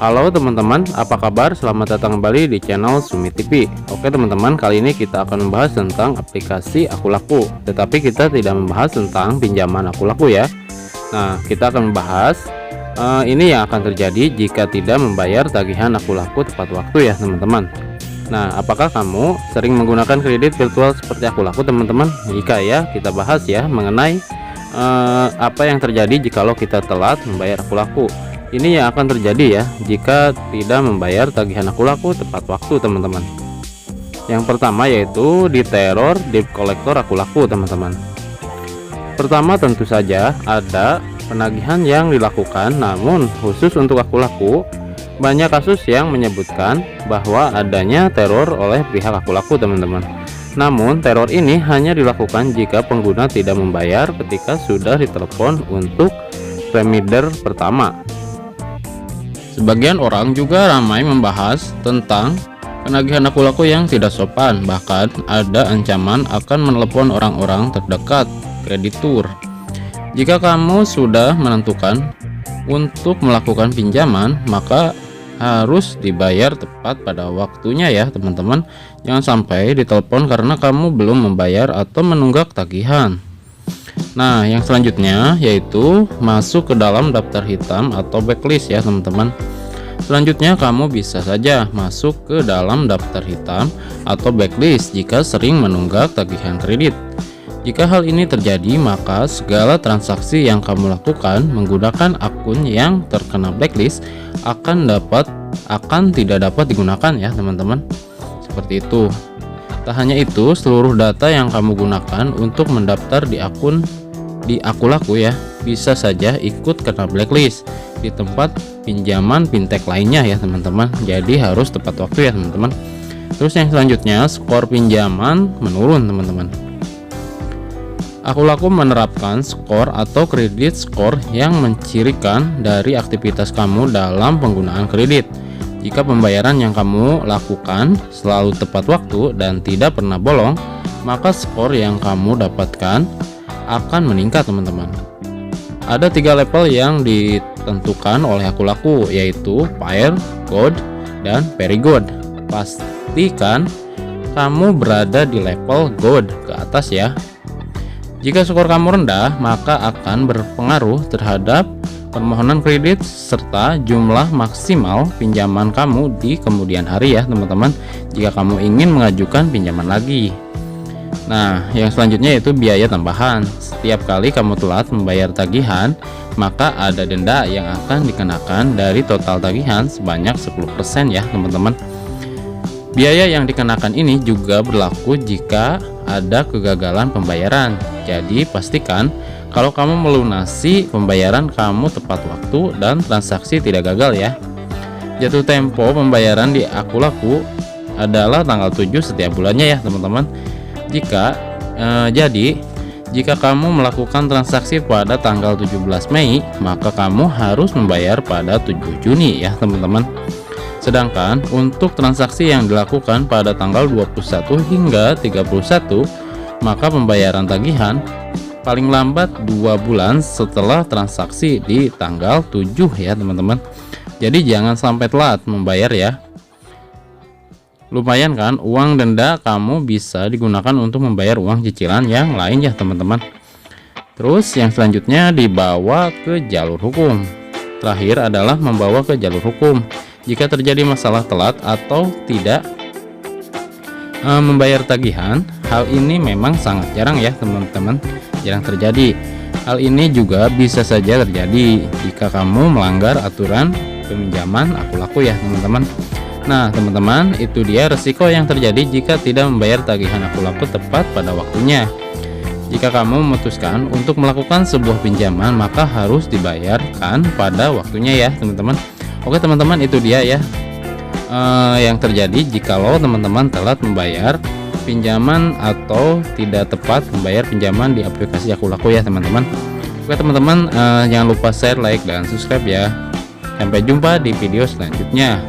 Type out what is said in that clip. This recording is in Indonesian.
Halo teman-teman, apa kabar? Selamat datang kembali di channel Sumi TV. Oke teman-teman, kali ini kita akan membahas tentang aplikasi Akulaku. Tetapi kita tidak membahas tentang pinjaman Akulaku ya. Nah, kita akan membahas ini yang akan terjadi jika tidak membayar tagihan Akulaku tepat waktu ya teman-teman. Nah, apakah kamu sering menggunakan kredit virtual seperti Akulaku teman-teman? Jika ya, kita bahas ya mengenai apa yang terjadi jikalau kita telat membayar Akulaku. Ini yang akan terjadi ya jika tidak membayar tagihan Akulaku tepat waktu teman-teman. Yang pertama yaitu diteror debt collector Akulaku teman-teman. Pertama tentu saja ada penagihan yang dilakukan, namun khusus untuk Akulaku banyak kasus yang menyebutkan bahwa adanya teror oleh pihak Akulaku teman-teman. Namun teror ini hanya dilakukan jika pengguna tidak membayar ketika sudah ditelepon untuk reminder pertama. Sebagian orang juga ramai membahas tentang penagihan Akulaku yang tidak sopan, bahkan ada ancaman akan menelepon orang-orang terdekat kreditur. Jika kamu sudah menentukan untuk melakukan pinjaman, maka harus dibayar tepat pada waktunya ya teman-teman. Jangan sampai ditelepon karena kamu belum membayar atau menunggak tagihan. Nah, yang selanjutnya yaitu masuk ke dalam daftar hitam atau blacklist ya teman-teman. Selanjutnya kamu bisa saja masuk ke dalam daftar hitam atau blacklist jika sering menunggak tagihan kredit. Jika hal ini terjadi, maka segala transaksi yang kamu lakukan menggunakan akun yang terkena blacklist akan tidak dapat digunakan ya teman-teman. Seperti itu. Tak hanya itu, seluruh data yang kamu gunakan untuk mendaftar di Akulaku ya bisa saja ikut kena blacklist di tempat pinjaman fintech lainnya ya teman-teman. Jadi harus tepat waktu ya teman-teman. Terus yang selanjutnya, skor pinjaman menurun teman-teman. Akulaku menerapkan skor atau kredit skor yang mencirikan dari aktivitas kamu dalam penggunaan kredit. Jika pembayaran yang kamu lakukan selalu tepat waktu dan tidak pernah bolong, maka skor yang kamu dapatkan akan meningkat teman-teman. Ada 3 level yang ditentukan oleh Akulaku, yaitu Fair, Good, dan Very Good. Pastikan kamu berada di level Good ke atas ya. Jika skor kamu rendah, maka akan berpengaruh terhadap permohonan kredit serta jumlah maksimal pinjaman kamu di kemudian hari ya teman-teman, jika kamu ingin mengajukan pinjaman lagi. Nah, yang selanjutnya yaitu biaya tambahan. Setiap kali kamu telat membayar tagihan, maka ada denda yang akan dikenakan dari total tagihan sebanyak 10% ya teman-teman. Biaya yang dikenakan ini juga berlaku jika ada kegagalan pembayaran. Jadi pastikan kalau kamu melunasi pembayaran kamu tepat waktu dan transaksi tidak gagal ya. Jatuh tempo pembayaran di Akulaku adalah tanggal 7 setiap bulannya ya teman-teman. Jika kamu melakukan transaksi pada tanggal 17 Mei, maka kamu harus membayar pada 7 Juni ya teman-teman. Sedangkan untuk transaksi yang dilakukan pada tanggal 21 hingga 31, maka pembayaran tagihan paling lambat 2 bulan setelah transaksi di tanggal 7 ya teman-teman. Jadi jangan sampai telat membayar ya. Lumayan kan, uang denda kamu bisa digunakan untuk membayar uang cicilan yang lain ya teman-teman. Terus yang selanjutnya dibawa ke jalur hukum. Terakhir adalah membawa ke jalur hukum. Jika terjadi masalah telat atau tidak membayar tagihan, hal ini memang sangat jarang ya teman-teman, jarang terjadi. Hal ini juga bisa saja terjadi jika kamu melanggar aturan peminjaman Akulaku ya teman-teman. Nah teman-teman, itu dia resiko yang terjadi jika tidak membayar tagihan Akulaku tepat pada waktunya. Jika kamu memutuskan untuk melakukan sebuah pinjaman, maka harus dibayarkan pada waktunya ya teman-teman. Oke teman-teman, itu dia ya yang terjadi jikalau teman-teman telat membayar pinjaman atau tidak tepat membayar pinjaman di aplikasi Akulaku ya teman-teman. Oke teman-teman, jangan lupa share, like, dan subscribe ya. Sampai jumpa di video selanjutnya.